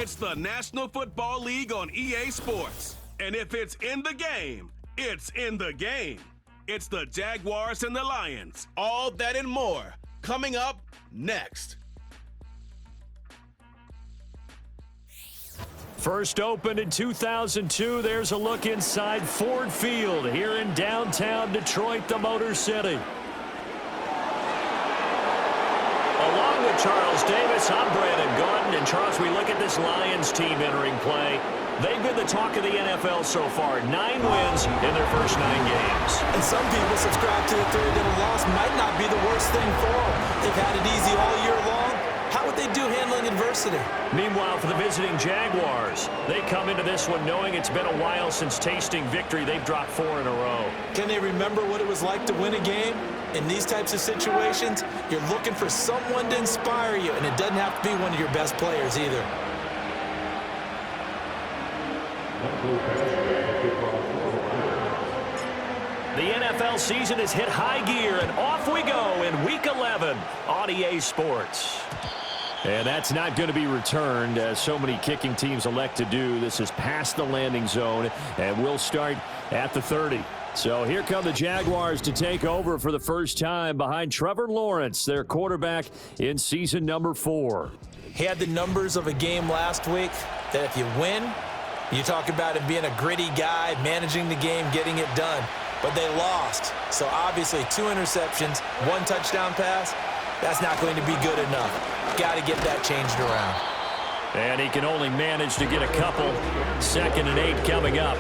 It's the National Football League on EA Sports. And if it's in the game, it's in the game. It's the Jaguars and the Lions. All that and more coming up next. First opened in 2002, there's a look inside Ford Field here in downtown Detroit, the Motor City. Along with Charles Davis, I'm Brandon Gaudin. And Charles, we look at this Lions team entering play. They've been the talk of the NFL so far. 9 wins in their first 9 games. And some people subscribe to the theory that a loss might not be the worst thing for them. They've had it easy all year long. How would they do handling adversity? Meanwhile, for the visiting Jaguars, they come into this one knowing it's been a while since tasting victory. They've dropped 4 in a row. Can they remember what it was like to win a game? In these types of situations, you're looking for someone to inspire you, and it doesn't have to be one of your best players either. The NFL season has hit high gear, and off we go in Week 11 on EA Sports. And that's not going to be returned, as so many kicking teams elect to do. This is past the landing zone, and we'll start at the 30. So here come the Jaguars to take over for the first time behind Trevor Lawrence, their quarterback in season number 4. He had the numbers of a game last week that if you win, you talk about him being a gritty guy, managing the game, getting it done. But they lost. So obviously 2 interceptions, 1 touchdown pass, that's not going to be good enough. Got to get that changed around. And he can only manage to get a couple. 2nd and 8 coming up.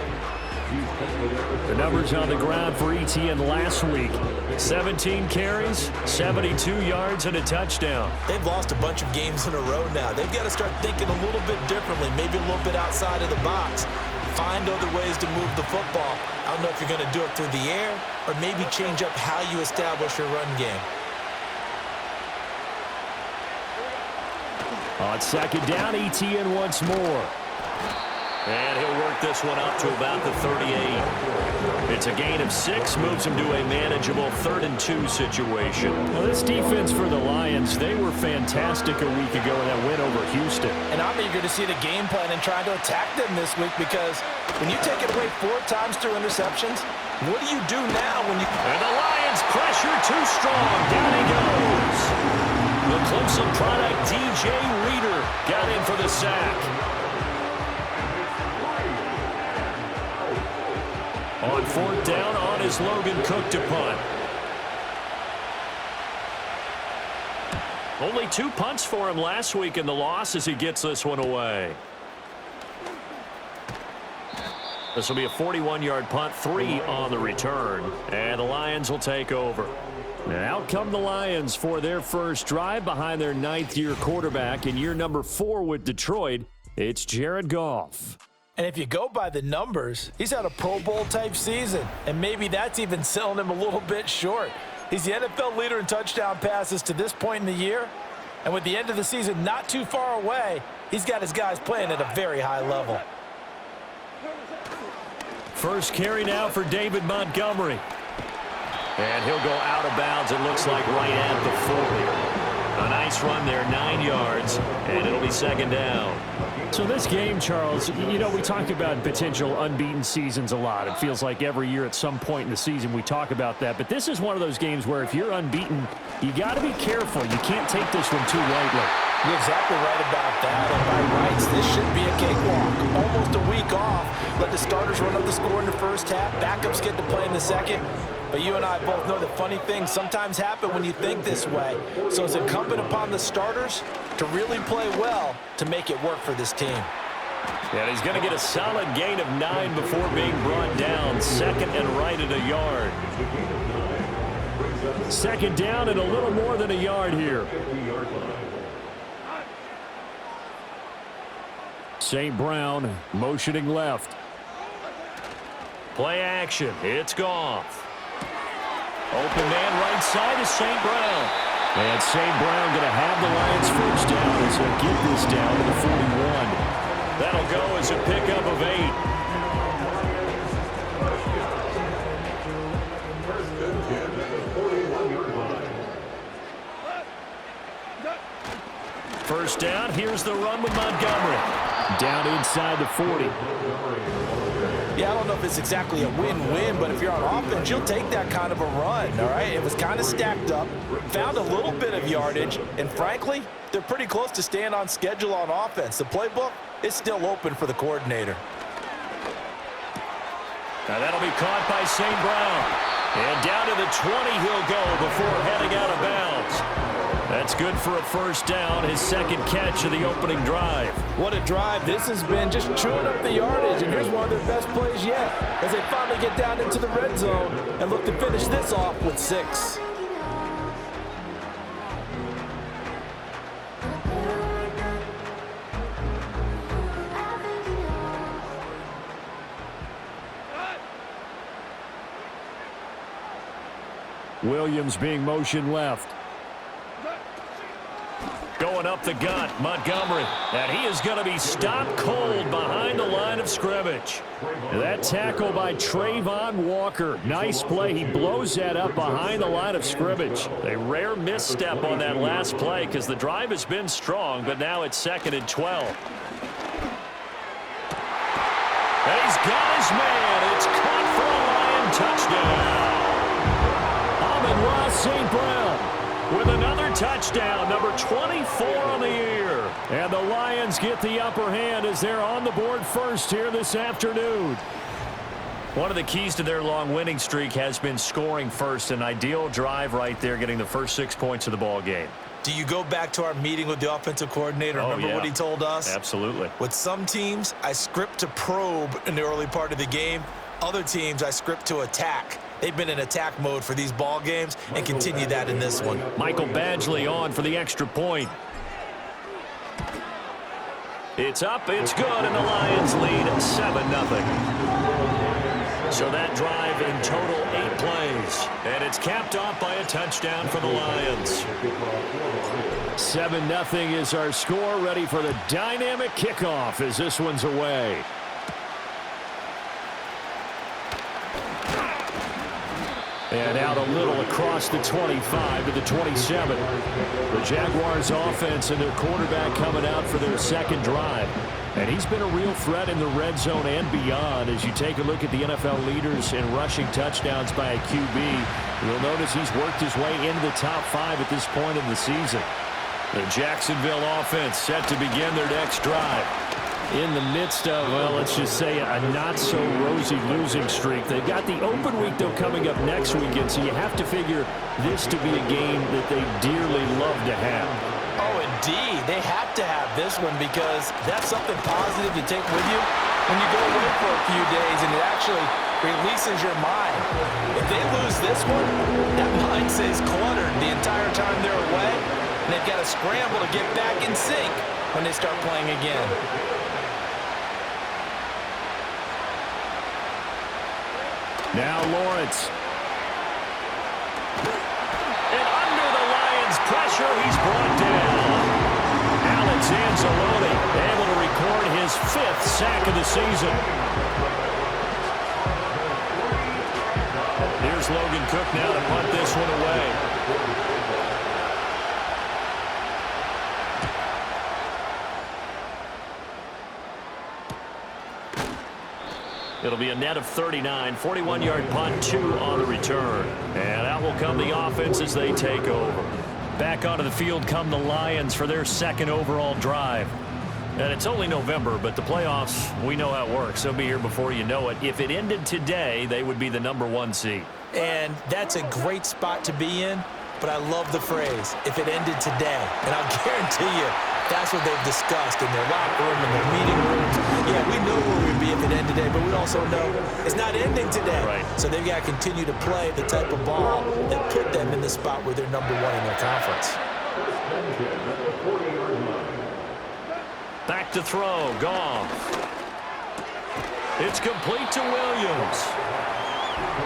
The numbers on the ground for Etienne last week. 17 carries, 72 yards, and a touchdown. They've lost a bunch of games in a row now. They've got to start thinking a little bit differently, maybe a little bit outside of the box. Find other ways to move the football. I don't know if you're going to do it through the air or maybe change up how you establish your run game. On 2nd down, Etienne once more. And he'll work this one up to about the 38. It's a gain of 6, moves him to a manageable 3rd and 2 situation. Well, this defense for the Lions, they were fantastic a week ago in that win over Houston. And I'm eager to see the game plan and try to attack them this week, because when you take it away 4 times through interceptions, what do you do now when you... And the Lions pressure too strong. Down he goes. The Clemson product, DJ Reader, got in for the sack. On 4th down, on is Logan Cook to punt. Only 2 punts for him last week in the loss as he gets this one away. This will be a 41-yard punt, 3 on the return, and the Lions will take over. And out come the Lions for their first drive behind their 9th-year quarterback in year number 4 with Detroit. It's Jared Goff. And if you go by the numbers, he's had a Pro Bowl-type season, and maybe that's even selling him a little bit short. He's the NFL leader in touchdown passes to this point in the year, and with the end of the season not too far away, he's got his guys playing at a very high level. First carry now for David Montgomery. And he'll go out of bounds, it looks like, right at the 40. A nice run there, 9 yards, and it'll be 2nd down. So this game, Charles, you know, we talk about potential unbeaten seasons a lot. It feels like every year at some point in the season we talk about that. But this is one of those games where if you're unbeaten, you got to be careful. You can't take this one too lightly. You're exactly right about that. And by rights, this should be a cakewalk. Almost a week off. Let the starters run up the score in the first half. Backups get to play in the second. But you and I both know that funny things sometimes happen when you think this way. So it's incumbent upon the starters to really play well to make it work for this team. And he's going to get a solid gain of 9 before being brought down. 2nd and right at a yard. 2nd down and a little more than a yard here. St. Brown motioning left. Play action. It's Goff. Open man right side is St. Brown. And St. Brown going to have the Lions first down as he'll get this down to the 41. That'll go as a pickup of 8. First down, here's the run with Montgomery. Down inside the 40. Yeah, I don't know if it's exactly a win-win, but if you're on offense, you'll take that kind of a run, all right? It was kind of stacked up, found a little bit of yardage, and frankly, they're pretty close to staying on schedule on offense. The playbook is still open for the coordinator. Now that'll be caught by St. Brown. And down to the 20 he'll go before heading out of bounds. That's good for a first down, his second catch of the opening drive. What a drive this has been, just chewing up the yardage, and here's one of their best plays yet as they finally get down into the red zone and look to finish this off with 6. Williams being motioned left. Going up the gut, Montgomery. And he is going to be stopped cold behind the line of scrimmage. That tackle by Trayvon Walker. Nice play. He blows that up behind the line of scrimmage. A rare misstep on that last play because the drive has been strong, but now it's 2nd and 12. And he's got his man. It's caught for a Lion touchdown. Amon-Ra St. Brown with another touchdown, number 24 on the year. And the Lions get the upper hand as they're on the board first here this afternoon. One of the keys to their long winning streak has been scoring first. An ideal drive right there, getting the first 6 points of the ball game. Do you go back to our meeting with the offensive coordinator? Remember what he told us? Absolutely. With some teams, I script to probe in the early part of the game. Other teams, I script to attack. They've been in attack mode for these ball games and continue that in this one. Michael Badgley on for the extra point. It's up, it's good, and the Lions lead 7-0. So that drive in total 8 plays. And it's capped off by a touchdown for the Lions. 7-0 is our score, ready for the dynamic kickoff as this one's away. And out a little across the 25 to the 27. The Jaguars offense and their quarterback coming out for their second drive. And he's been a real threat in the red zone and beyond. As you take a look at the NFL leaders in rushing touchdowns by a QB, you'll notice he's worked his way into the top 5 at this point in the season. The Jacksonville offense set to begin their next drive. In the midst of, well, let's just say a not-so-rosy losing streak. They've got the open week, though, coming up next weekend, so you have to figure this to be a game that they dearly love to have. Oh, indeed. They have to have this one because that's something positive to take with you when you go away for a few days, and it actually releases your mind. If they lose this one, that mind stays cluttered the entire time they're away, and they've got to scramble to get back in sync when they start playing again. Now Lawrence. And under the Lions' pressure, he's brought down. Alex Anzalone able to record his 5th sack of the season. Here's Logan Cook now to punt this one away. It'll be a net of 39, 41-yard punt, 2 on the return. And out will come the offense as they take over. Back onto the field come the Lions for their second overall drive. And it's only November, but the playoffs, we know how it works. They'll be here before you know it. If it ended today, they would be the number 1 seed. And that's a great spot to be in, but I love the phrase, if it ended today. And I'll guarantee you, that's what they've discussed in their locker room, in their meeting rooms. Yeah, we know where we'd be if it ended today, but we also know it's not ending today. Right. So they've got to continue to play the type of ball that put them in the spot where they're number 1 in their conference. Back to throw, Goff. It's complete to Williams.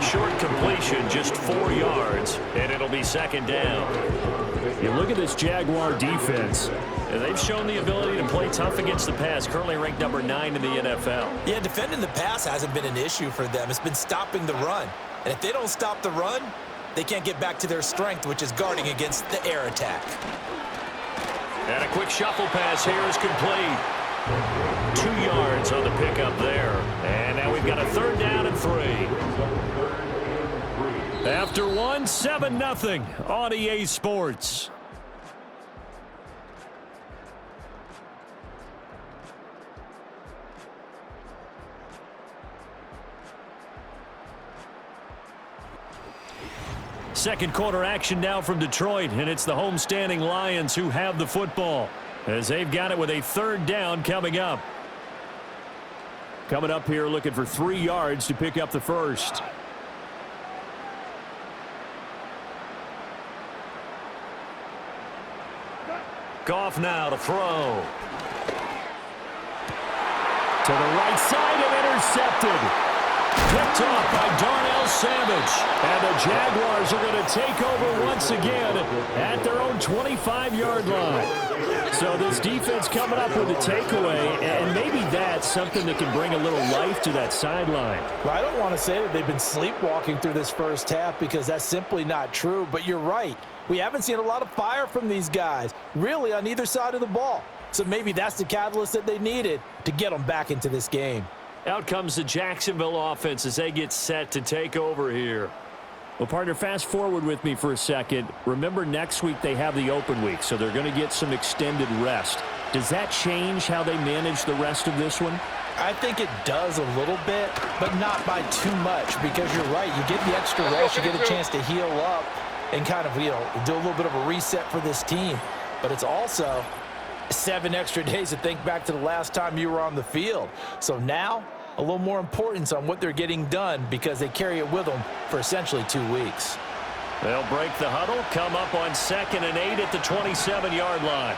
Short completion, just 4 yards, and it'll be 2nd down. You look at this Jaguar defense, and they've shown the ability to play tough against the pass, currently ranked number 9 in the NFL. Yeah, defending the pass hasn't been an issue for them. It's been stopping the run. And if they don't stop the run, they can't get back to their strength, which is guarding against the air attack. And a quick shuffle pass here is complete. 2 yards on the pickup there. And now we've got a 3rd down and 3. After 1, 7-0 on EA Sports. Second quarter action now from Detroit, and it's the homestanding Lions who have the football as they've got it with a 3rd down coming up. Coming up here looking for 3 yards to pick up the first. Goff now to throw. To the right side and intercepted. Picked off by Darnell Savage. And the Jaguars are going to take over once again at their own 25-yard line. So this defense coming up with a takeaway, and maybe that's something that can bring a little life to that sideline. Well, I don't want to say that they've been sleepwalking through this first half because that's simply not true, but you're right. We haven't seen a lot of fire from these guys, really on either side of the ball. So maybe that's the catalyst that they needed to get them back into this game. Out comes the Jacksonville offense as they get set to take over here. Well, partner, fast forward with me for a second. Remember, next week they have the open week, so they're going to get some extended rest. Does that change how they manage the rest of this one? I think it does a little bit, but not by too much, because you're right. You get the extra rest, you get a chance to heal up and kind of, do a little bit of a reset for this team. But it's also 7 extra days to think back to the last time you were on the field. So now, a little more importance on what they're getting done because they carry it with them for essentially 2 weeks. They'll break the huddle, come up on 2nd and 8 at the 27-yard line.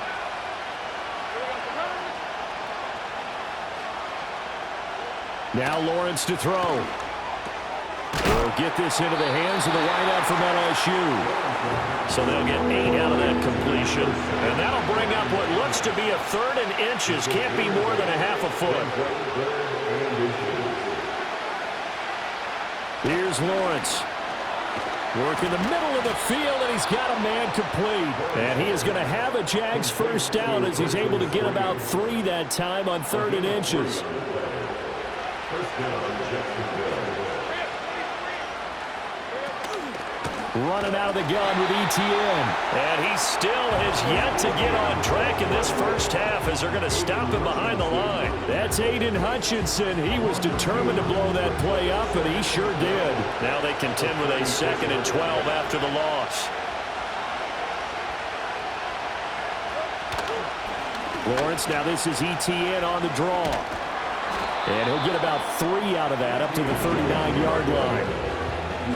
Now Lawrence to throw. They'll get this into the hands of the wideout from LSU. So they'll get 8 out of that completion. And that'll bring up what looks to be a 3rd and inches. Can't be more than a half a foot. Here's Lawrence. Work in the middle of the field, and he's got a man complete. And he is going to have a Jags first down as he's able to get about 3 that time on 3rd and inches. Running out of the gun with ETN. And he still has yet to get on track in this first half as they're going to stop him behind the line. That's Aiden Hutchinson. He was determined to blow that play up, and he sure did. Now they contend with a 2nd and 12 after the loss. Lawrence, now this is ETN on the draw. And he'll get about 3 out of that up to the 39-yard line.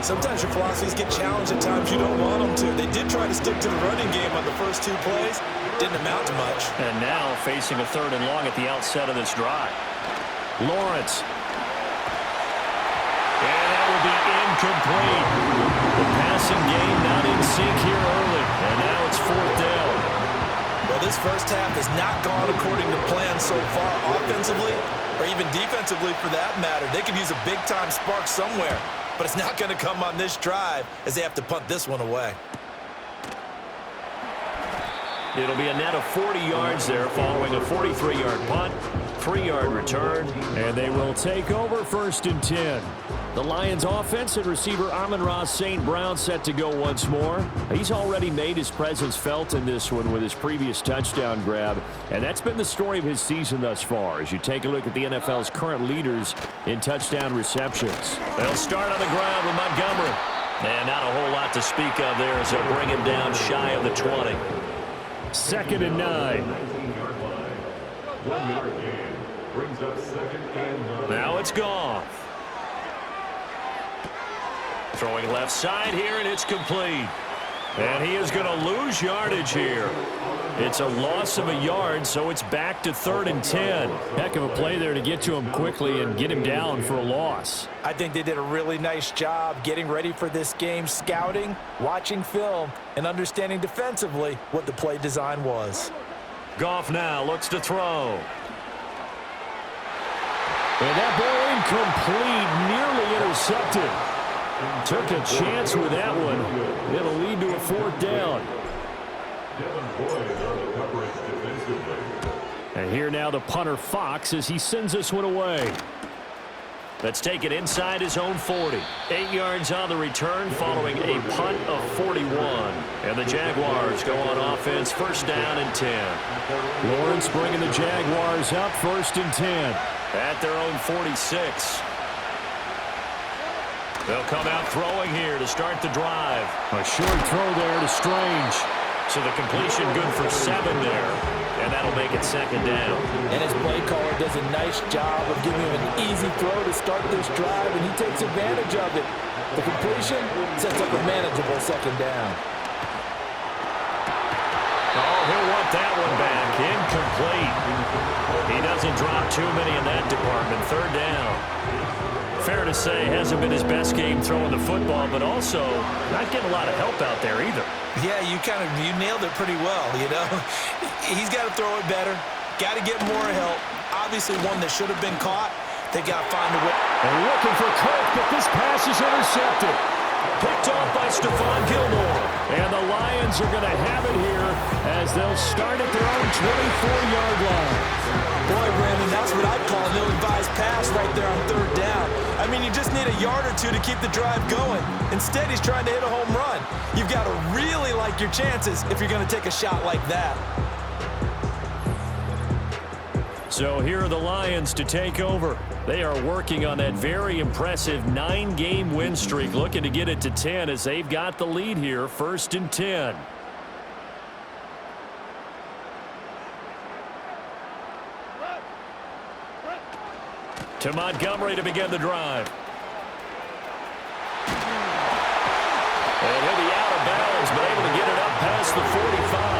Sometimes your philosophies get challenged at times you don't want them to. They did try to stick to the running game on the first 2 plays. Didn't amount to much. And now facing a 3rd and long at the outset of this drive. Lawrence. And that will be incomplete. The passing game not in sync here early. And now it's 4th down. Well, this first half has not gone according to plan so far offensively or even defensively for that matter. They could use a big-time spark somewhere. But it's not going to come on this drive as they have to punt this one away. It'll be a net of 40 yards there following a 43-yard punt, 3-yard return, and they will take over 1st and 10. The Lions offense and receiver Amon-Ra St. Brown set to go once more. He's already made his presence felt in this one with his previous touchdown grab, and that's been the story of his season thus far as you take a look at the NFL's current leaders in touchdown receptions. They'll start on the ground with Montgomery. And not a whole lot to speak of there as they'll bring him down shy of the 20. 2nd and 9. Now it's Goff. Throwing left side here, and it's complete. And he is going to lose yardage here. It's a loss of a yard, so it's back to 3rd and 10. Heck of a play there to get to him quickly and get him down for a loss. I think they did a really nice job getting ready for this game, scouting, watching film, and understanding defensively what the play design was. Goff now looks to throw. And that ball incomplete, nearly intercepted. Took a chance with that one. It'll lead to a 4th down. And here now the punter Fox as he sends this one away. Let's take it inside his own 40. 8 yards on the return following a punt of 41. And the Jaguars go on offense, first down and 10. Lawrence bringing the Jaguars up, first and 10. At their own 46. They'll come out throwing here to start the drive. A short throw there to Strange. So the completion good for 7 there. And that'll make it second down. And his play caller does a nice job of giving him an easy throw to start this drive, and he takes advantage of it. The completion sets up a manageable second down. Oh, he'll want that one back. Incomplete. He doesn't drop too many in that department. Third down. Fair to say, hasn't been his best game throwing the football, but also not getting a lot of help out there either. Yeah, you nailed it pretty well, you know. He's got to throw it better. Got to get more help. Obviously one that should have been caught. They got to find a way. They're looking for Cook, but this pass is intercepted. Picked off by Stephon Gilmore. And the Lions are going to have it here as they'll start at their own 24-yard line. Boy, Brandon, that's what I'd call an ill-advised pass right there on third down. I mean, you just need a yard or two to keep the drive going. Instead, he's trying to hit a home run. You've got to really like your chances if you're going to take a shot like that. So here are the Lions to take over. They are working on that very impressive 9-game win streak, looking to get it to 10 as they've got the lead here, first and 10. To Montgomery to begin the drive. And he'll be out of bounds, but able to get it up past the 45.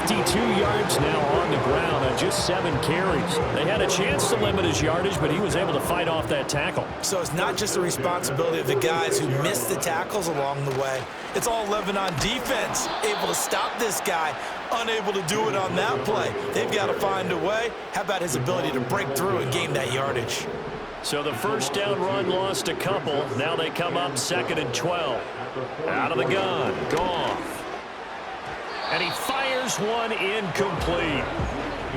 52 yards now on the ground on just 7 carries. They had a chance to limit his yardage, but he was able to fight off that tackle. So it's not just the responsibility of the guys who missed the tackles along the way. It's all living on defense, able to stop this guy, unable to do it on that play. They've got to find a way. How about his ability to break through and gain that yardage? So the first down run lost a couple. Now they come up second and 12. Out of the gun, Goff. And he fires one incomplete.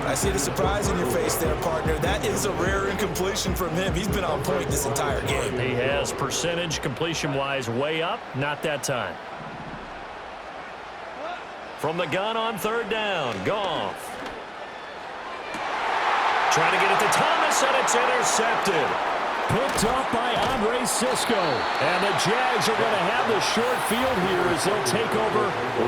I see the surprise in your face there, partner. That is a rare incompletion from him. He's been on point this entire game. He has percentage completion-wise way up. Not that time. From the gun on third down, Goff. Trying to get it to Thomas, and it's intercepted. Picked up by Andre Sisco. And the Jags are going to have the short field here as they'll take over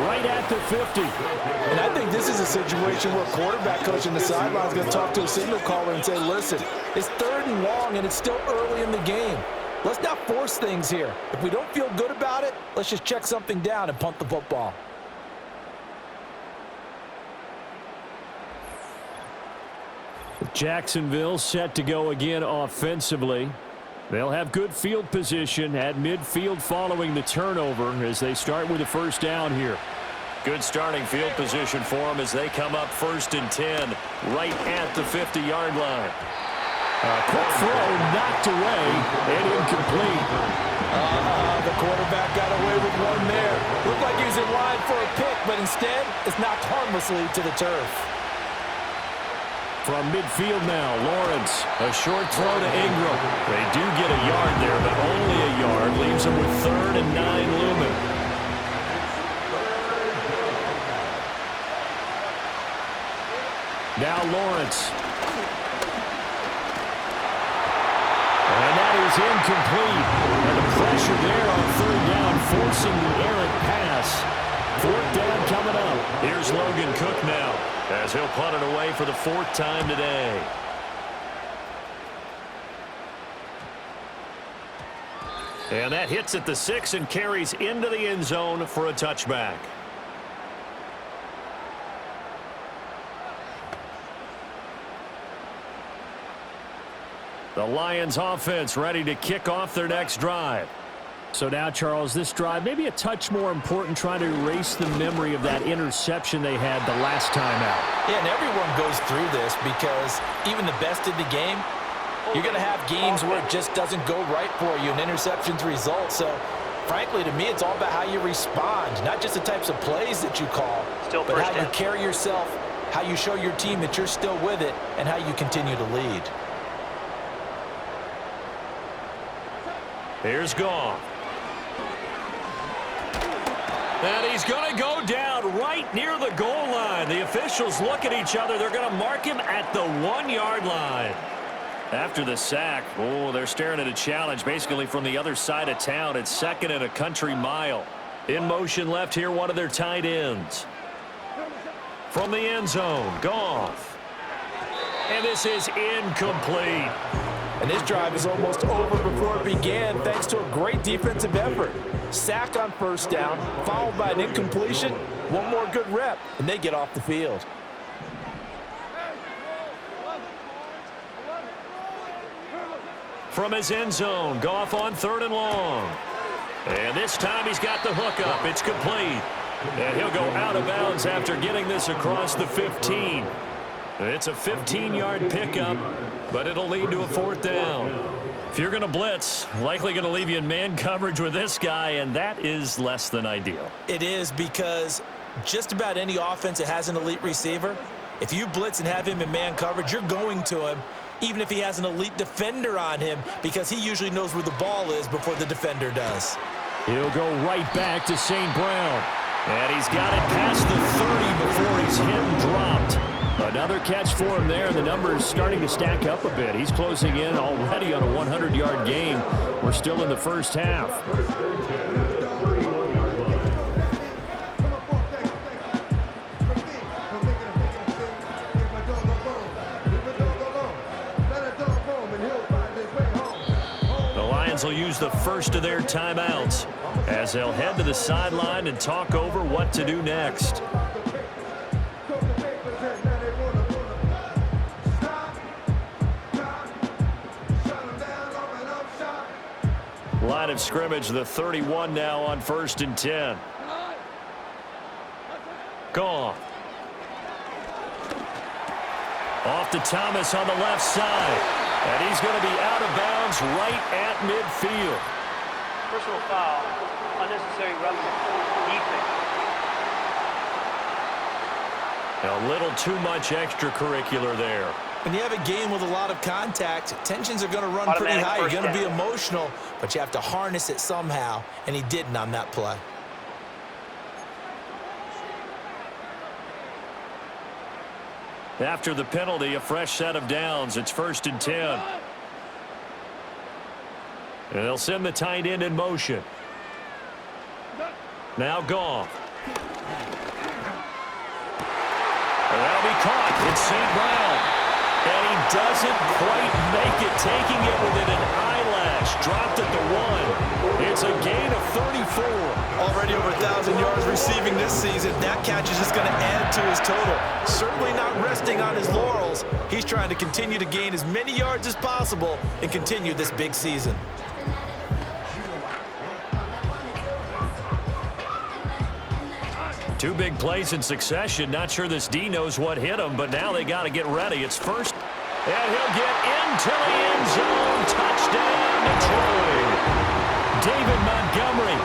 right at the 50. And I think this is a situation where quarterback coach in the sideline is going to talk to a signal caller and say, listen, it's third and long and it's still early in the game. Let's not force things here. If we don't feel good about it, let's just check something down and punt the football. Jacksonville set to go again offensively. They'll have good field position at midfield following the turnover as they start with the first down here. Good starting field position for them as they come up first and 10 right at the 50-yard line. A quick throw knocked away and incomplete. The quarterback got away with one there. Looked like he was in line for a pick, but instead it's knocked harmlessly to the turf. From midfield now, Lawrence, a short throw to Ingram. They do get a yard there, but only a yard. Leaves them with third and 9 looming. Now Lawrence. And that is incomplete. And the pressure there on third down, forcing the errant pass. Fourth down coming up. Here's Logan Cook now, as he'll punt it away for the 4th time today. And that hits at the 6 and carries into the end zone for a touchback. The Lions offense ready to kick off their next drive. So now, Charles, this drive maybe a touch more important, trying to erase the memory of that interception they had the last time out. Yeah, and everyone goes through this because even the best in the game, you're going to have games where it just doesn't go right for you, and interceptions result. So, frankly, to me, it's all about how you respond, not just the types of plays that you call, but how you carry yourself how you show your team that you're still with it, and how you continue to lead. Here's Goff. And he's going to go down right near the goal line. The officials look at each other. They're going to mark him at the 1-yard line. After the sack, they're staring at a challenge basically from the other side of town. It's 2nd and a country mile. In motion left here, one of their tight ends. From the end zone, Goff. And this is incomplete. And this drive is almost over before it began thanks to a great defensive effort. Sack on first down, followed by an incompletion. One more good rep, and they get off the field. From his end zone, Goff on 3rd and long. And this time he's got the hook up. It's complete. And he'll go out of bounds after getting this across the 15. It's a 15-yard pickup, but it'll lead to a 4th down. If you're going to blitz, likely going to leave you in man coverage with this guy, and that is less than ideal. It is, because just about any offense that has an elite receiver, if you blitz and have him in man coverage, you're going to him, even if he has an elite defender on him, because he usually knows where the ball is before the defender does. He'll go right back to St. Brown. And he's got it past the 30 before he's hit and dropped. Another catch for him there. The numbers starting to stack up a bit. He's closing in already on a 100-yard game. We're still in the first half. The Lions will use the first of their timeouts as they'll head to the sideline and talk over what to do next. Line of scrimmage, the 31 now on 1st and 10. Goff. Off to Thomas on the left side. And he's going to be out of bounds right at midfield. Personal foul, unnecessary roughness, defense. A little too much extracurricular there. When you have a game with a lot of contact, tensions are going to run pretty high. You're going to be emotional, but you have to harness it somehow, and he didn't on that play. After the penalty, a fresh set of downs. It's 1st and 10. And they'll send the tight end in motion. Now Goff. And that'll be caught. It's St. Brown. And he doesn't quite make it, taking it within an eyelash. Dropped at the 1. It's a gain of 34. Already over 1,000 yards receiving this season. That catch is just going to add to his total. Certainly not resting on his laurels. He's trying to continue to gain as many yards as possible and continue this big season. Two big plays in succession. Not sure this D knows what hit him, but now they got to get ready. It's first, and he'll get into the end zone. Touchdown, Detroit. David Montgomery,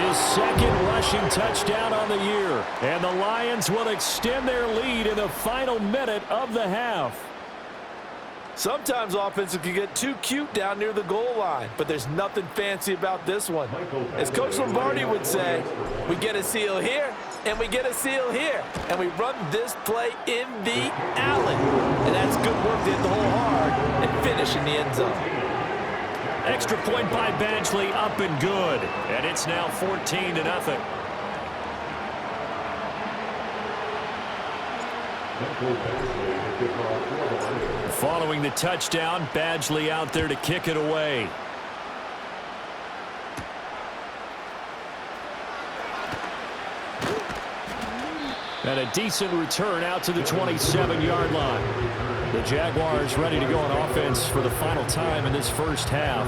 his 2nd rushing touchdown on the year. And the Lions will extend their lead in the final minute of the half. Sometimes offenses can get too cute down near the goal line, but there's nothing fancy about this one. As Coach Lombardi would say, we get a seal here, and we get a seal here, and we run this play in the alley. And that's good work to hit the hole hard and finish in the end zone. Extra point by Badgley, up and good. And it's now 14-0. Following the touchdown, Badgley out there to kick it away. And a decent return out to the 27-yard line. The Jaguars ready to go on offense for the final time in this first half.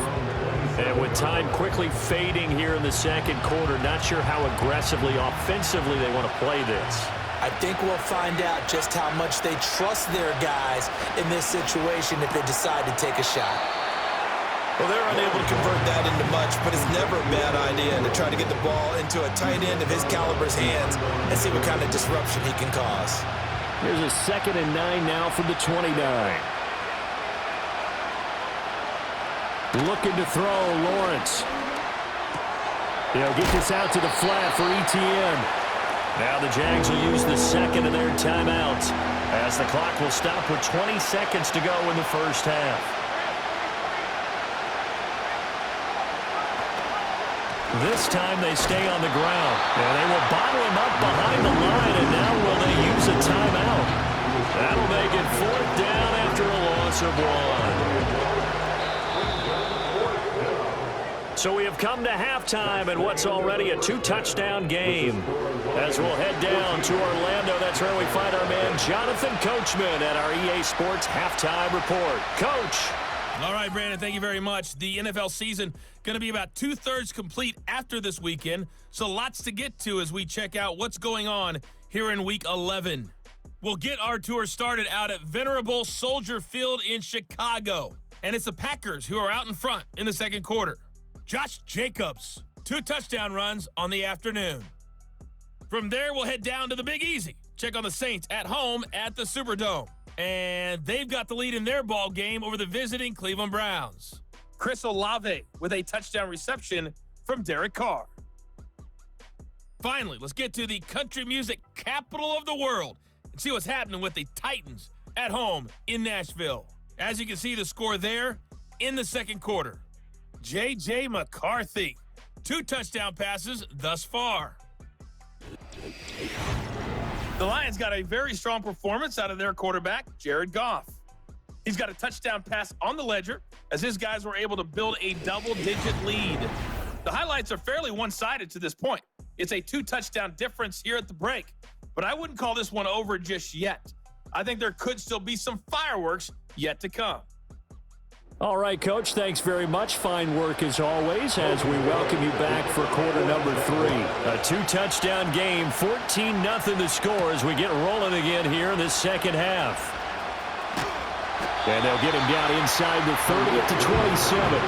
And with time quickly fading here in the second quarter, not sure how aggressively, offensively they want to play this. I think we'll find out just how much they trust their guys in this situation if they decide to take a shot. Well, they're unable to convert that into much, but it's never a bad idea to try to get the ball into a tight end of his caliber's hands and see what kind of disruption he can cause. Here's a 2nd and 9 now from the 29. Looking to throw, Lawrence. They'll get this out to the flat for Etienne. Now the Jags will use the second of their timeouts as the clock will stop with 20 seconds to go in the first half. This time they stay on the ground. And they will bottle him up behind the line, and now will they use a timeout? That'll make it 4th down after a loss of 1. So we have come to halftime in what's already a 2-touchdown game. As we'll head down to Orlando, that's where we find our man Jonathan Coachman at our EA Sports Halftime Report. Coach. All right, Brandon, thank you very much. The NFL season going to be about 2/3 complete after this weekend, so lots to get to as we check out what's going on here in Week 11. We'll get our tour started out at Venerable Soldier Field in Chicago, and it's the Packers who are out in front in the second quarter. Josh Jacobs, 2 touchdown runs on the afternoon. From there, we'll head down to the Big Easy. Check on the Saints at home at the Superdome. And they've got the lead in their ball game over the visiting Cleveland Browns. Chris Olave with a touchdown reception from Derek Carr. Finally, let's get to the country music capital of the world and see what's happening with the Titans at home in Nashville. As you can see, the score there in the second quarter. J.J. McCarthy, 2 touchdown passes thus far. The Lions got a very strong performance out of their quarterback, Jared Goff. He's got a touchdown pass on the ledger as his guys were able to build a double-digit lead. The highlights are fairly one-sided to this point. It's a 2-touchdown difference here at the break, but I wouldn't call this one over just yet. I think there could still be some fireworks yet to come. All right, Coach, thanks very much. Fine work as always as we welcome you back for quarter number 3. A 2-touchdown game, 14-0 the score as we get rolling again here in the second half. And they'll get him down inside the 30 at the 27.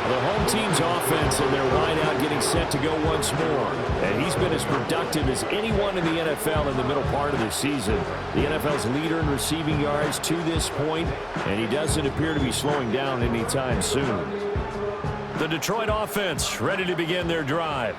The home team's offense and their wideout getting set to go once more. And he's been as productive as anyone in the NFL in the middle part of the season. The NFL's leader in receiving yards to this point, and he doesn't appear to be slowing down anytime soon. The Detroit offense ready to begin their drive.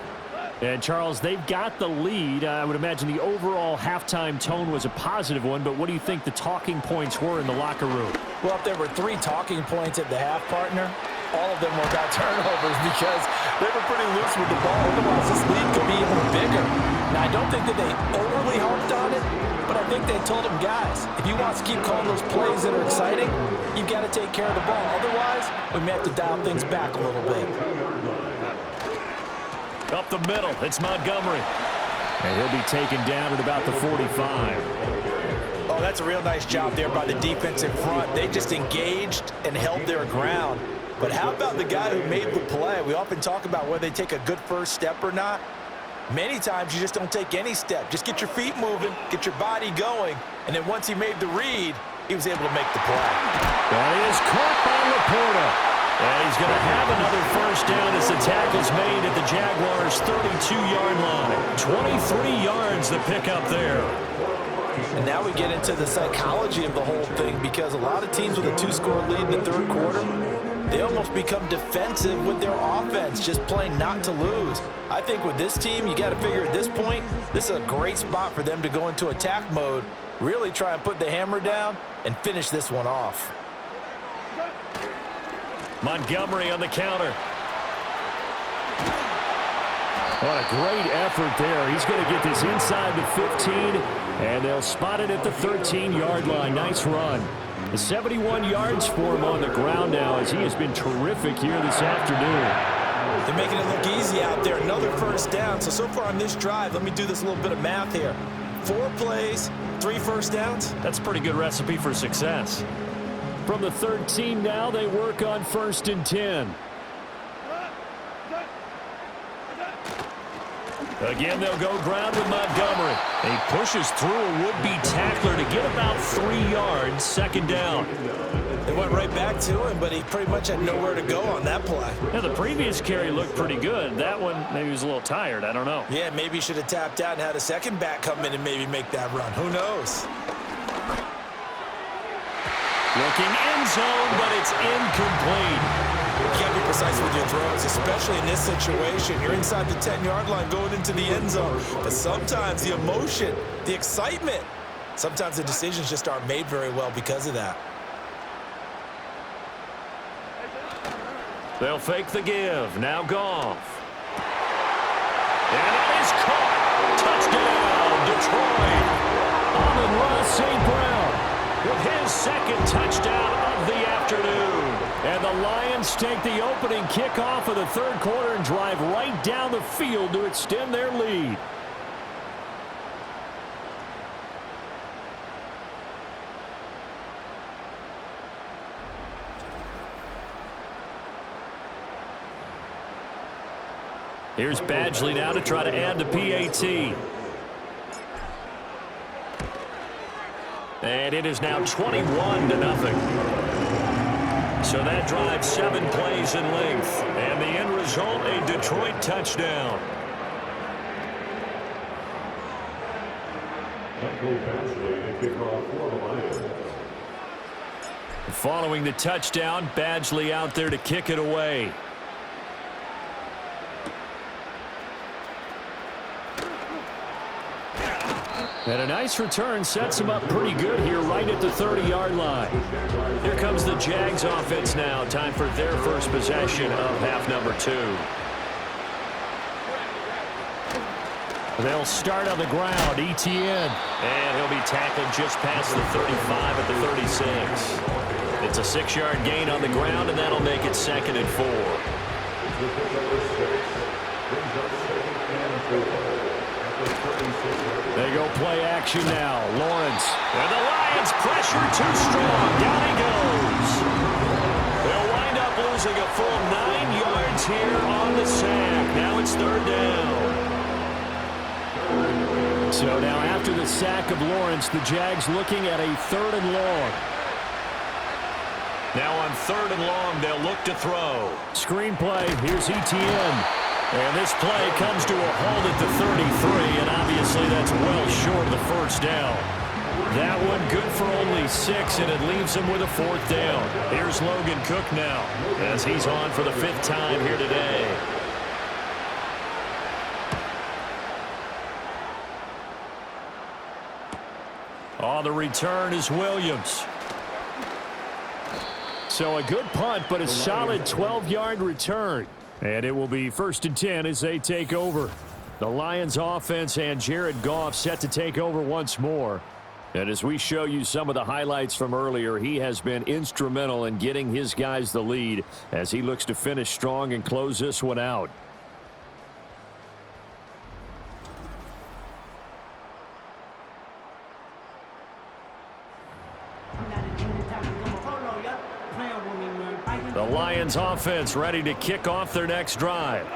And, Charles, they've got the lead. I would imagine the overall halftime tone was a positive one, but what do you think the talking points were in the locker room? Well, if there were 3 talking points at the half, partner, all of them were about turnovers because they were pretty loose with the ball. Otherwise, this lead could be even bigger. Now, I don't think that they overly harped on it, but I think they told them, guys, if you want to keep calling those plays that are exciting, you've got to take care of the ball. Otherwise, we may have to dial things back a little bit. Up the middle, it's Montgomery. And he'll be taken down at about the 45. Oh, that's a real nice job there by the defense in front. They just engaged and held their ground. But how about the guy who made the play? We often talk about whether they take a good first step or not. Many times you just don't take any step. Just get your feet moving, get your body going, and then once he made the read, he was able to make the play. That is caught by Laporta. And he's going to have another first down as the tackle's made at the Jaguars' 32-yard line. 23 yards the pickup there. And now we get into the psychology of the whole thing because a lot of teams with a 2-score lead in the third quarter, they almost become defensive with their offense, just playing not to lose. I think with this team, you got to figure at this point, this is a great spot for them to go into attack mode, really try and put the hammer down and finish this one off. Montgomery on the counter. What a great effort there. He's going to get this inside the 15, and they'll spot it at the 13-yard line. Nice run. The 71 yards for him on the ground now as he has been terrific here this afternoon. They're making it look easy out there. Another first down. So far on this drive, let me do this little bit of math here. 4 plays, 3 first downs. That's a pretty good recipe for success. From the 13 now, they work on 1st and 10. Again, they'll go ground with Montgomery. He pushes through a would-be tackler to get about 3 yards, 2nd down. They went right back to him, but he pretty much had nowhere to go on that play. Yeah, the previous carry looked pretty good. That one, maybe he was a little tired. I don't know. Yeah, maybe he should have tapped out and had a second back come in and maybe make that run. Who knows? looking end zone, but it's incomplete. You got to be precise with your throws, especially in this situation. You're inside the 10-yard line going into the end zone. But sometimes the emotion, the excitement, sometimes the decisions just aren't made very well because of that. They'll fake the give. Now Goff. And it is caught. Touchdown, Detroit. Amon-Ra St. Brown with his second touchdown of the afternoon. And the Lions take the opening kickoff of the third quarter and drive right down the field to extend their lead. Here's Badgley now to try to add the PAT. And it is now 21-0. So that drives 7 plays in length. And the end result, a Detroit touchdown. Following the touchdown, Badgley out there to kick it away. And a nice return sets him up pretty good here right at the 30-yard line. Here comes the Jags offense now. Time for their first possession of half number 2. They'll start on the ground. Etienne. And he'll be tackled just past the 35 at the 36. It's a 6-yard gain on the ground, and that'll make it 2nd and 4. They go play action now. Lawrence. And the Lions pressure too strong. Down he goes. They'll wind up losing a full 9 yards here on the sack. Now it's 3rd down. So now after the sack of Lawrence, the Jags looking at a 3rd and long. Now on 3rd and long, they'll look to throw. Screen play. Here's Etienne. And this play comes to a halt at the 33, and obviously that's well short of the 1st down. That one good for only 6, and it leaves him with a 4th down. Here's Logan Cook now, as he's on for the 5th time here today. On the return is Williams. So a good punt, but a solid 12-yard return. And it will be 1st and 10 as they take over. The Lions offense and Jared Goff set to take over once more. And as we show you some of the highlights from earlier, he has been instrumental in getting his guys the lead as he looks to finish strong and close this one out. The Lions offense ready to kick off their next drive.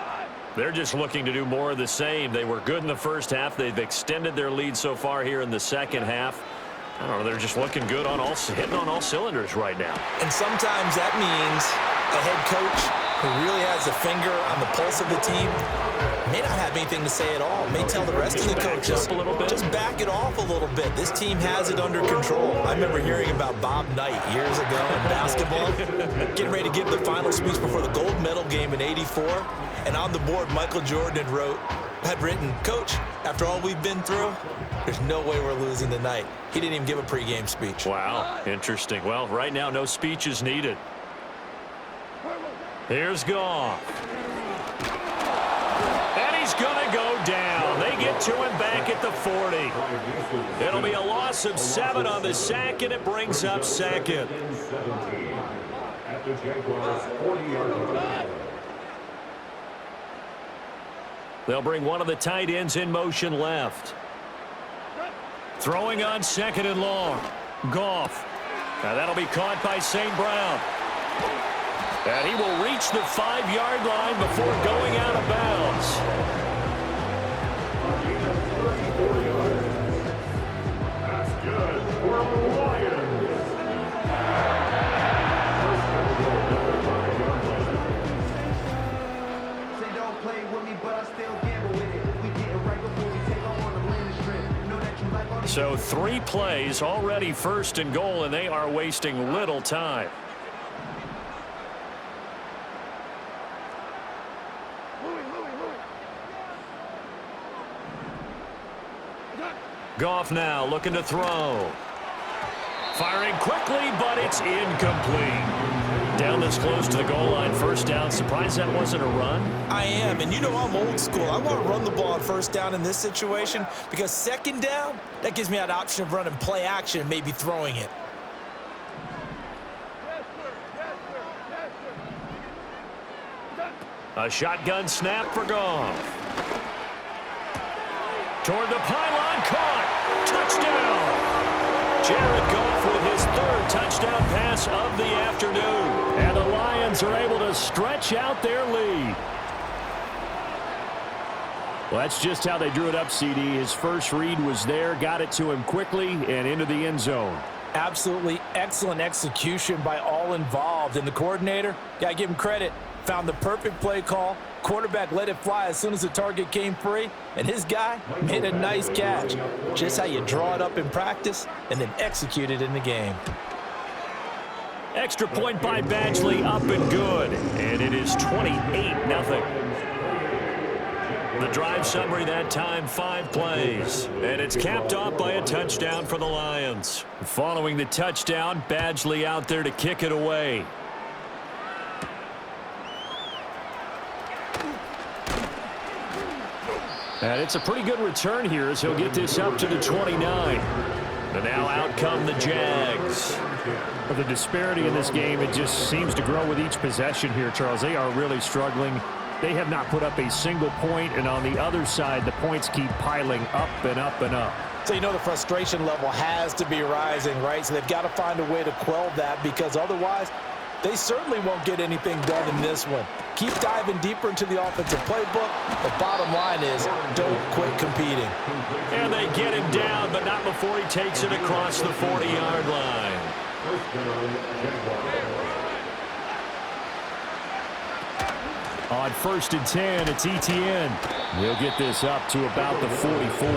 They're just looking to do more of the same. They were good in the first half. They've extended their lead so far here in the second half. I don't know, they're just looking good on hitting on all cylinders right now. And sometimes that means a head coach who really has a finger on the pulse of the team may not have anything to say at all. May tell the rest of the coaches, just back it off a little bit. This team has it under control. I remember hearing about Bob Knight years ago in basketball, getting ready to give the final speech before the gold medal game in '84. And on the board, Michael Jordan had written, "Coach, after all we've been through, there's no way we're losing tonight." He didn't even give a pregame speech. Wow, interesting. Well, right now, no speech is needed. Here's Goff. And he's going to go down. They get to him back at the 40. It'll be a loss of 7 on the sack, and it brings up 2nd. They'll bring one of the tight ends in motion left. Throwing on 2nd and long. Goff. Now that'll be caught by St. Brown. And he will reach the 5-yard line before going out of bounds. That's good for the Lions. Say don't play with me, but I still gamble with it. We getting right before we take off on the landing strip. Know that you like all So 3 plays already first and goal, and they are wasting little time. Goff now looking to throw. Firing quickly, but it's incomplete. Down this close to the goal line, first down. Surprised that wasn't a run? I am, and you know I'm old school. I want to run the ball on first down in this situation because second down, that gives me that option of running play action and maybe throwing it. A shotgun snap for Goff. Toward the pylon, caught. Touchdown. Jared Goff with his 3rd touchdown pass of the afternoon. And the Lions are able to stretch out their lead. Well, that's just how they drew it up, CD. His first read was there, got it to him quickly, and into the end zone. Absolutely excellent execution by all involved. And the coordinator, got to give him credit, found the perfect play call. Quarterback let it fly as soon as the target came free, and his guy made a nice catch. Just how you draw it up in practice and then execute it in the game. Extra point by Badgley, up and good. And it is 28-0. The drive summary that time, 5 plays. And it's capped off by a touchdown for the Lions. Following the touchdown, Badgley out there to kick it away. And it's a pretty good return here as he'll get this up to the 29. And now out come the Jags. But the disparity in this game, it just seems to grow with each possession here, Charles. They are really struggling. They have not put up a single point, and on the other side, the points keep piling up and up and up. So you know the frustration level has to be rising, right? So they've got to find a way to quell that because otherwise they certainly won't get anything done in this one. Keep diving deeper into the offensive playbook. The bottom line is don't quit competing. And they get him down, but not before he takes it across the 40-yard line. On 1st and 10, it's Etienne. He'll get this up to about the 44.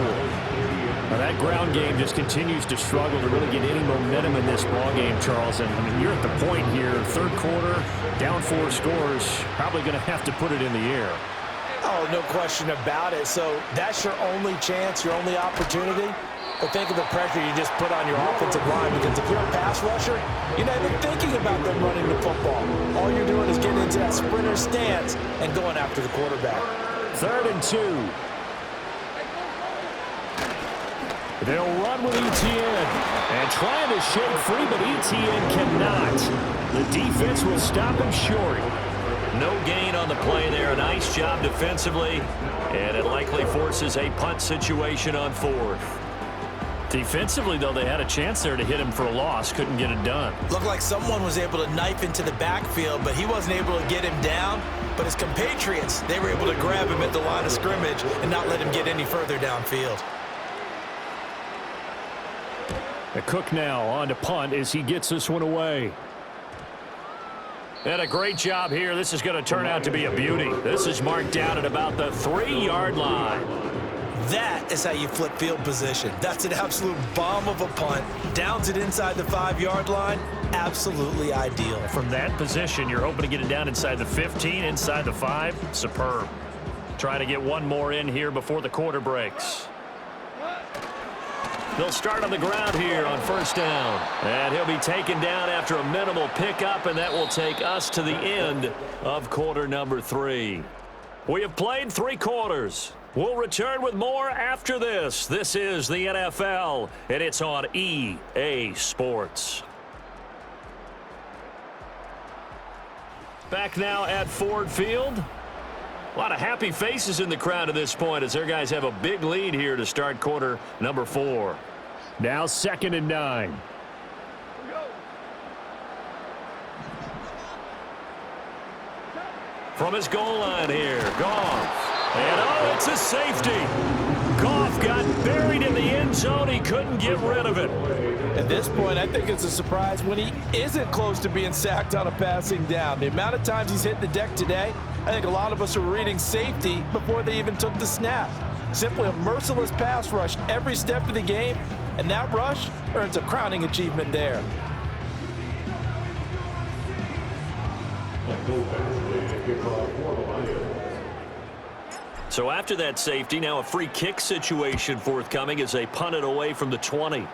Now that ground game just continues to struggle to really get any momentum in this ball game, Charles. And I mean, you're at the point here, 3rd quarter, down 4 scores, probably going to have to put it in the air. Oh, no question about it. So that's your only chance, your only opportunity. But think of the pressure you just put on your offensive line, because if you're a pass rusher, you're not even thinking about them running the football. All you're doing is getting into that sprinter stance and going after the quarterback. 3rd and 2. They'll run with Etienne. And trying to shake free, but Etienne cannot. The defense will stop him short. No gain on the play there. A nice job defensively. And it likely forces a punt situation on 4th. Defensively, though, they had a chance there to hit him for a loss. Couldn't get it done. Looked like someone was able to knife into the backfield, but he wasn't able to get him down. But his compatriots, they were able to grab him at the line of scrimmage and not let him get any further downfield. The Cook now on to punt as he gets this one away. And a great job here. This is going to turn out to be a beauty. This is marked down at about the 3-yard line. That is how you flip field position. That's an absolute bomb of a punt. Downs it inside the 5-yard line. Absolutely ideal. From that position, you're hoping to get it down inside the 15, inside the 5. Superb. Trying to get one more in here before the quarter breaks. They'll start on the ground here on 1st down. And he'll be taken down after a minimal pickup, and that will take us to the end of quarter number 3. We have played 3 quarters. We'll return with more after this. This is the NFL, and it's on EA Sports. Back now at Ford Field. A lot of happy faces in the crowd at this point as their guys have a big lead here to start quarter number 4. Now 2nd and 9. From his goal line here, Goff. And oh, it's a safety. Goff got buried in the end zone. He couldn't get rid of it. At this point, I think it's a surprise when he isn't close to being sacked on a passing down. The amount of times he's hit the deck today, I think a lot of us are reading safety before they even took the snap. Simply a merciless pass rush every step of the game, and that rush earns a crowning achievement there. So after that safety, now a free kick situation forthcoming as they punt it away from the 20.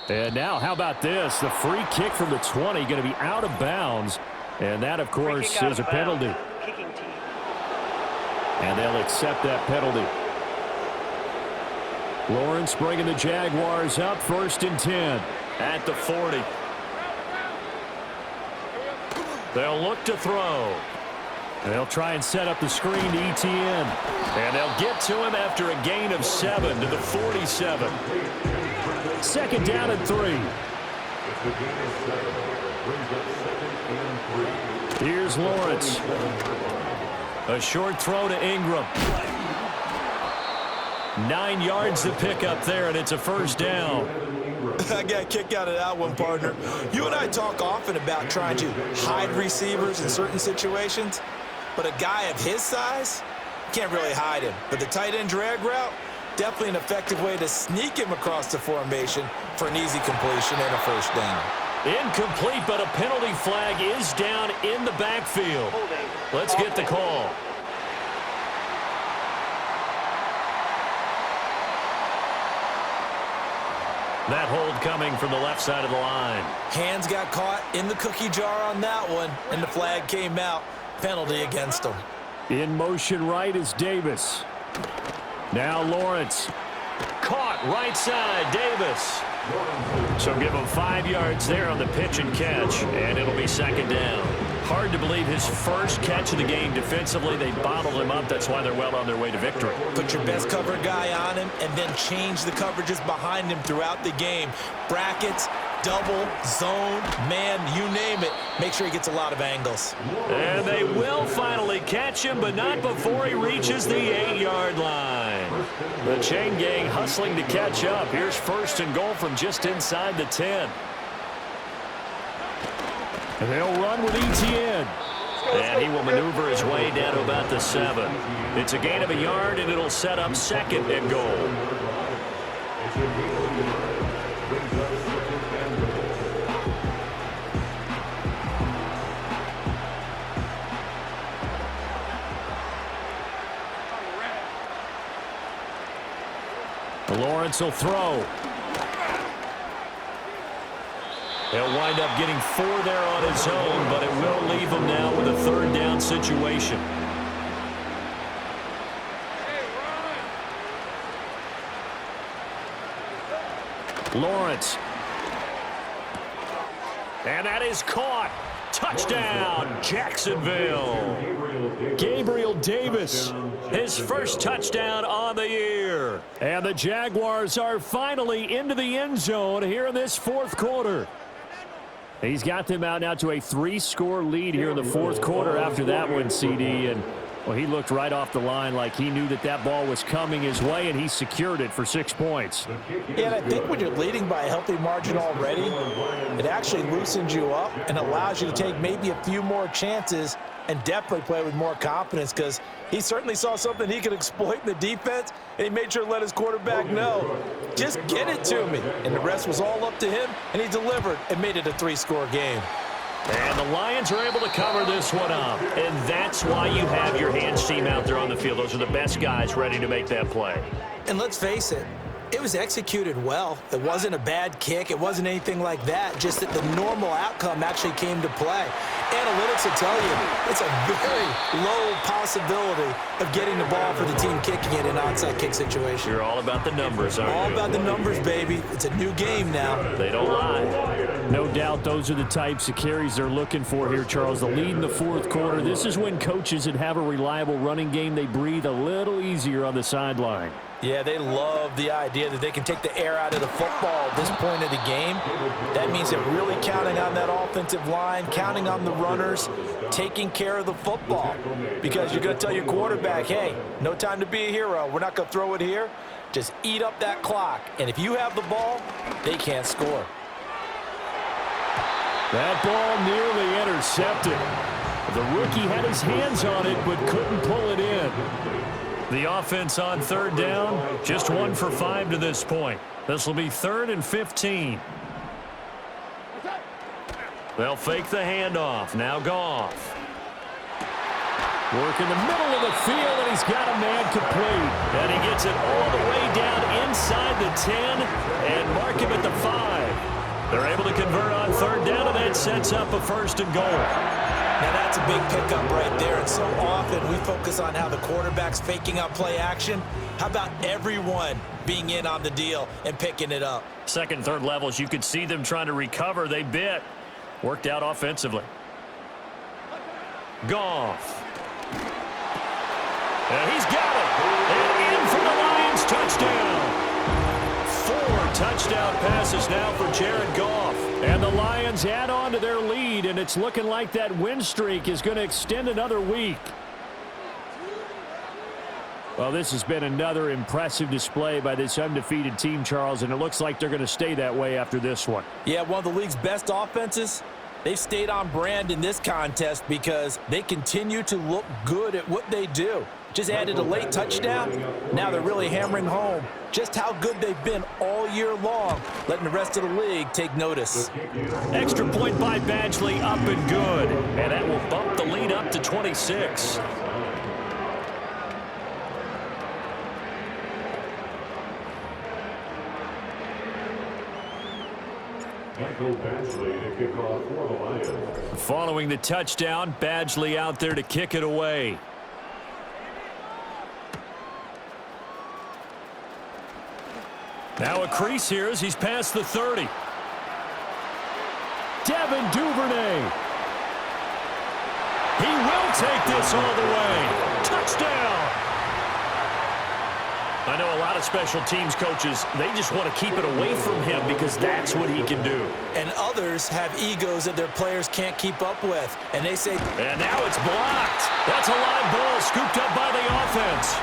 And now, how about this? The free kick from the 20 going to be out of bounds. And that, of course, is a penalty. Kicking team. And they'll accept that penalty. Lawrence bringing the Jaguars up, 1st and 10. At the 40. They'll look to throw. They'll try and set up the screen to ETN. And they'll get to him after a gain of 7 to the 47. 2nd down and 3. Here's Lawrence. A short throw to Ingram. 9 yards to pick up there, and it's a 1st down. I got a kick out of that one, partner. You and I talk often about trying to hide receivers in certain situations, but a guy of his size, can't really hide him. But the tight end drag route, definitely an effective way to sneak him across the formation for an easy completion and a 1st down. Incomplete, but a penalty flag is down in the backfield. Let's get the call. That hold coming from the left side of the line. Hands got caught in the cookie jar on that one, and the flag came out. Penalty against him. In motion right is Davis. Now Lawrence. Caught right side, Davis. So give him 5 yards there on the pitch and catch, and it'll be 2nd down. Hard to believe his first catch of the game defensively. They bottled him up. That's why they're well on their way to victory. Put your best cover guy on him and then change the coverages behind him throughout the game. Brackets, double, zone, man, you name it. Make sure he gets a lot of angles. And they will finally catch him, but not before he reaches the 8-yard line. The chain gang hustling to catch up. Here's 1st and goal from just inside the 10. And they'll run with ETN. And he will maneuver his way down to about the 7. It's a gain of a yard, and it'll set up 2nd and goal. Lawrence will throw. He'll wind up getting 4 there on his own, but it will leave him now with a 3rd down situation. Lawrence. And that is caught. Touchdown, Jacksonville. Gabriel Davis. His first touchdown on the year. And the Jaguars are finally into the end zone here in this 4th quarter. He's got them out now to a 3-score lead here in the 4th quarter after that one, CD. And, well, he looked right off the line like he knew that that ball was coming his way, and he secured it for 6 points. Yeah, and I think when you're leading by a healthy margin already, it actually loosens you up and allows you to take maybe a few more chances and definitely play with more confidence, because he certainly saw something he could exploit in the defense, and he made sure to let his quarterback know, just get it to me. And the rest was all up to him, and he delivered and made it a 3-score game. And the Lions are able to cover this one up, and that's why you have your hands team out there on the field. Those are the best guys ready to make that play. And let's face it, it was executed well. It wasn't a bad kick. It wasn't anything like that. Just that the normal outcome actually came to play. Analytics will tell you it's a very low possibility of getting the ball for the team kicking it in an onside kick situation. You're all about the numbers, aren't you? All about the numbers, baby. It's a new game now. They don't lie. No doubt those are the types of carries they're looking for here, Charles. The lead in the 4th quarter. This is when coaches that have a reliable running game, they breathe a little easier on the sideline. Yeah, they love the idea that they can take the air out of the football at this point of the game. That means they're really counting on that offensive line, counting on the runners, taking care of the football. Because you're going to tell your quarterback, hey, no time to be a hero. We're not going to throw it here. Just eat up that clock. And if you have the ball, they can't score. That ball nearly intercepted. The rookie had his hands on it but couldn't pull it in. The offense on third down, just 1 for 5 to this point. This will be 3rd and 15. They'll fake the handoff. Now Goff. Work in the middle of the field, and he's got a man complete. And he gets it all the way down inside the 10 and mark him at the 5. They're able to convert on third down, and that sets up a 1st and goal. Now that's a big pickup right there, and so often we focus on how the quarterback's faking out play action. How about everyone being in on the deal and picking it up? Second, third levels, you could see them trying to recover. They bit. Worked out offensively. Goff. And he's got it. And in for the Lions touchdown. 4 touchdown passes now for Jared Goff. And the Lions add on to their lead, and it's looking like that win streak is going to extend another week. Well, this has been another impressive display by this undefeated team, Charles, and it looks like they're going to stay that way after this one. Yeah, one of the league's best offenses. They've stayed on brand in this contest because they continue to look good at what they do. Just added a late touchdown. Now they're really hammering home just how good they've been all year long, letting the rest of the league take notice. Extra point by Badgley, up and good. And that will bump the lead up to 26. Following the touchdown, Badgley out there to kick it away. Now a crease here as he's past the 30. Devin Duvernay. He will take this all the way. Touchdown. I know a lot of special teams coaches, they just want to keep it away from him because that's what he can do. And others have egos that their players can't keep up with. And they say... And now it's blocked. That's a live ball scooped up by the offense.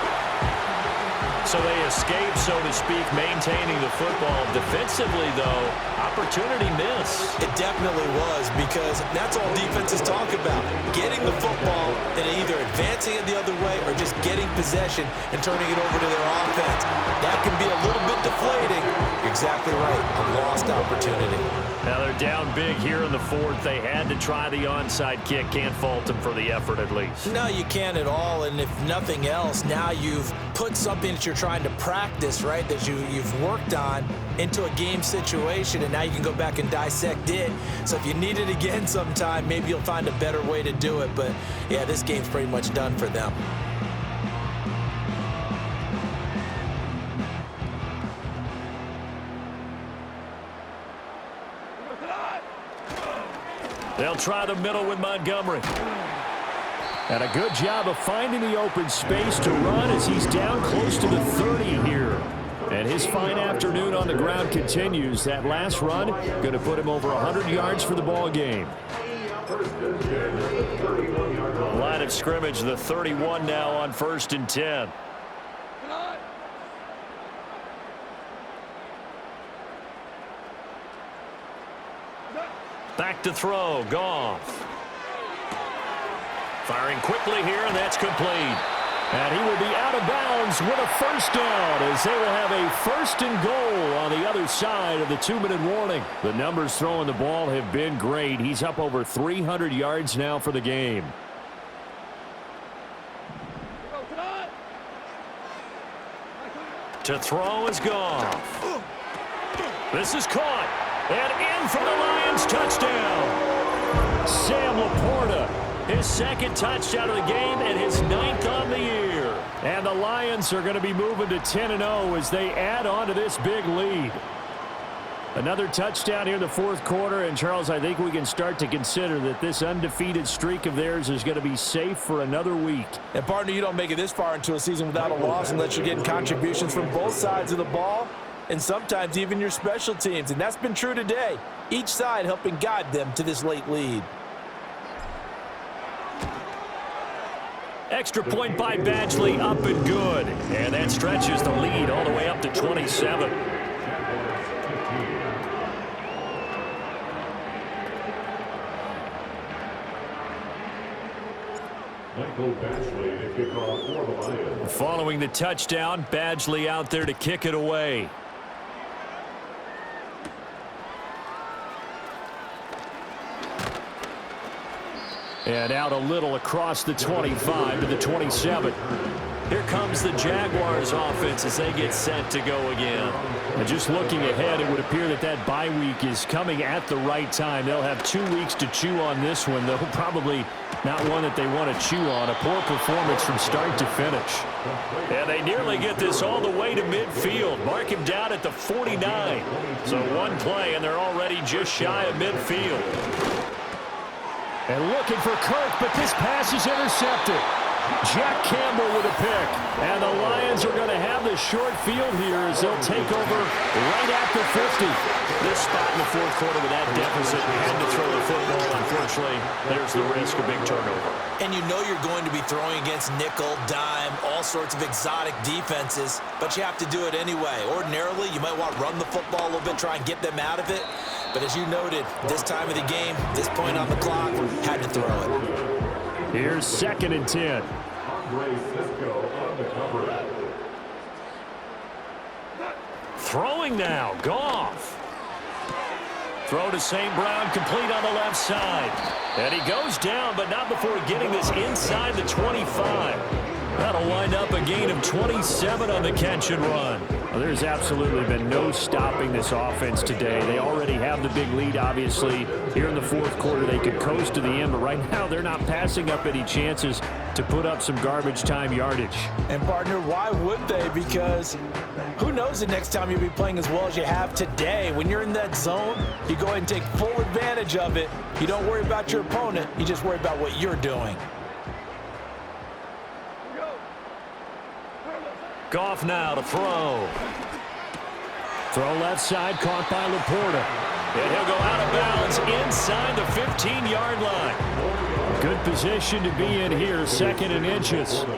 So they escape, so to speak, maintaining the football. Defensively, though, opportunity miss. It definitely was, because that's all defenses talk about. Getting the football and either advancing it the other way or just getting possession and turning it over to their offense. That can be a little bit deflating. You're exactly right. A lost opportunity. Now they're down big here in the 4th. They had to try the onside kick. Can't fault them for the effort, at least. No, you can't at all. And if nothing else, now you've put something that you're trying to practice, right, that you've worked on into a game situation, and now you can go back and dissect it. So if you need it again sometime, maybe you'll find a better way to do it. But, yeah, this game's pretty much done for them. They'll try the middle with Montgomery. And a good job of finding the open space to run as he's down close to the 30 here. And his fine afternoon on the ground continues. That last run going to put him over 100 yards for the ball game. Line of scrimmage, the 31 now on 1st and 10. Back to throw, Goff. Firing quickly here, and that's complete. And he will be out of bounds with a 1st down as they will have a 1st and goal on the other side of the 2-minute warning. The numbers throwing the ball have been great. He's up over 300 yards now for the game. To throw is Goff. This is caught. And in for the Lions, touchdown. Sam Laporta, his 2nd touchdown of the game and his 9th on the year. And the Lions are going to be moving to 10-0 as they add on to this big lead. Another touchdown here in the 4th quarter, and Charles, I think we can start to consider that this undefeated streak of theirs is going to be safe for another week. And partner, you don't make it this far into a season without a loss unless you're getting contributions from both sides of the ball, and sometimes even your special teams. And that's been true today. Each side helping guide them to this late lead. Extra point by Badgley, up and good. And that stretches the lead all the way up to 27. Following the touchdown, Badgley out there to kick it away. And out a little across the 25 to the 27. Here comes the Jaguars offense as they get set to go again. And just looking ahead, it would appear that that bye week is coming at the right time. They'll have 2 weeks to chew on this one, though probably not one that they want to chew on. A poor performance from start to finish. And they nearly get this all the way to midfield. Mark him down at the 49. So one play, and they're already just shy of midfield. And looking for Kirk, but this pass is intercepted. Jack Campbell with a pick. And the Lions are going to have the short field here as they'll take over right at the 50. This spot in the fourth quarter with that deficit and to throw the football, unfortunately, there's the risk of big turnover. And you know you're going to be throwing against nickel, dime, all sorts of exotic defenses, but you have to do it anyway. Ordinarily, you might want to run the football a little bit, try and get them out of it. But as you noted, this time of the game, this point on the clock, had to throw it. Here's 2nd and 10. Throwing now, Goff. Throw to St. Brown, complete on the left side. And he goes down, but not before getting this inside the 25. That'll wind up a gain of 27 on the catch and run. Well, there's absolutely been no stopping this offense today. They already have the big lead, obviously. Here in the fourth quarter, they could coast to the end, but right now they're not passing up any chances to put up some garbage time yardage. And, partner, why would they? Because who knows the next time you'll be playing as well as you have today. When you're in that zone, you go ahead and take full advantage of it. You don't worry about your opponent. You just worry about what you're doing. Goff now to throw. Throw left side, caught by Laporta. And he'll go out of bounds inside the 15-yard line. Good position to be in here, 2nd and inches. 10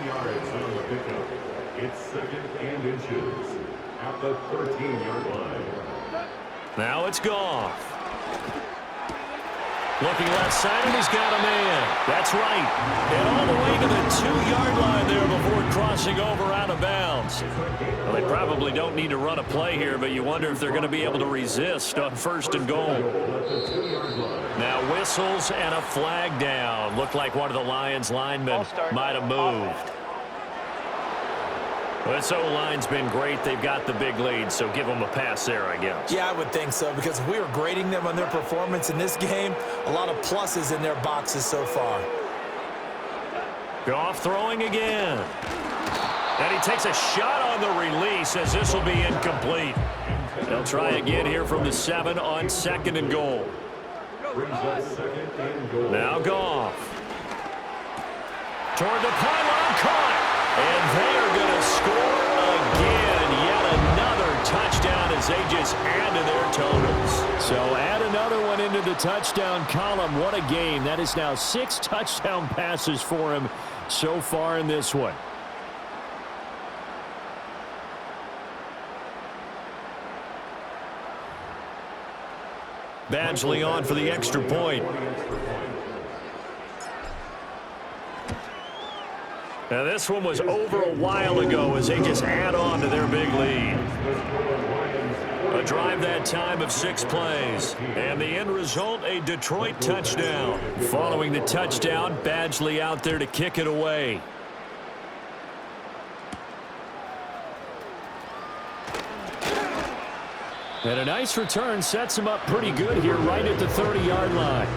yards on the pickup. It's 2nd and inches at the 13-yard line. Now it's Goff. Looking left side, and he's got a man. That's right. And all the way to the 2-yard line there before crossing over out of bounds. Well, they probably don't need to run a play here, but you wonder if they're going to be able to resist on 1st and goal. Now whistles and a flag down. Looked like one of the Lions linemen might have moved. Well, this O-line's been great. They've got the big lead, so give them a pass there, I guess. Yeah, I would think so, because if we were grading them on their performance in this game, a lot of pluses in their boxes so far. Goff throwing again. And he takes a shot on the release as this will be incomplete. They'll try again here from the 7 on 2nd and goal. Now Goff. Toward the pylon, caught. And they are going to score again. Yet another touchdown as they just add to their totals. So add another one into the touchdown column. What a game. That is now 6 touchdown passes for him so far in this one. Badgley on for the extra point. Now this one was over a while ago as they just add on to their big lead. A drive that time of 6 plays. And the end result, a Detroit touchdown. Following the touchdown, Badgley out there to kick it away. And a nice return sets him up pretty good here right at the 30-yard line.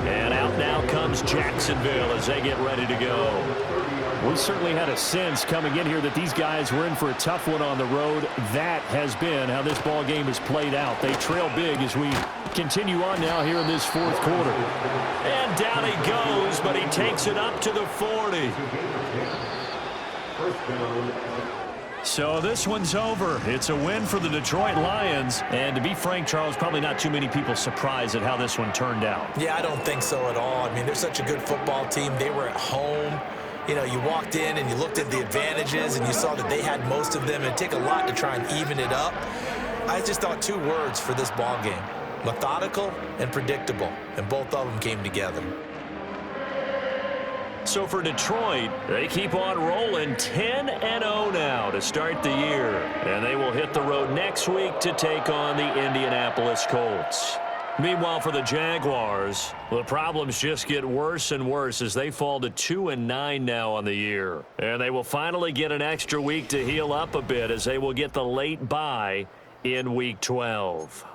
And out now comes Jacksonville as they get ready to go. We certainly had a sense coming in here that these guys were in for a tough one on the road. That has been how this ball game has played out. They trail big as we continue on now here in this fourth quarter. And down he goes, but he takes it up to the 40. So this one's over. It's a win for the Detroit Lions. And to be frank, Charles, probably not too many people surprised at how this one turned out. Yeah, I don't think so at all. I mean, they're such a good football team. They were at home. You know, you walked in and you looked at the advantages and you saw that they had most of them. It'd take a lot to try and even it up. I just thought 2 words for this ball game: methodical and predictable. And both of them came together. So for Detroit, they keep on rolling 10-0 now to start the year. And they will hit the road next week to take on the Indianapolis Colts. Meanwhile, for the Jaguars, the problems just get worse and worse as they fall to 2-9 now on the year. And they will finally get an extra week to heal up a bit as they will get the late bye in Week 12.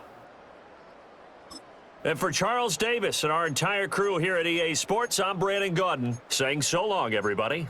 And for Charles Davis and our entire crew here at EA Sports, I'm Brandon Gaudin saying so long, everybody.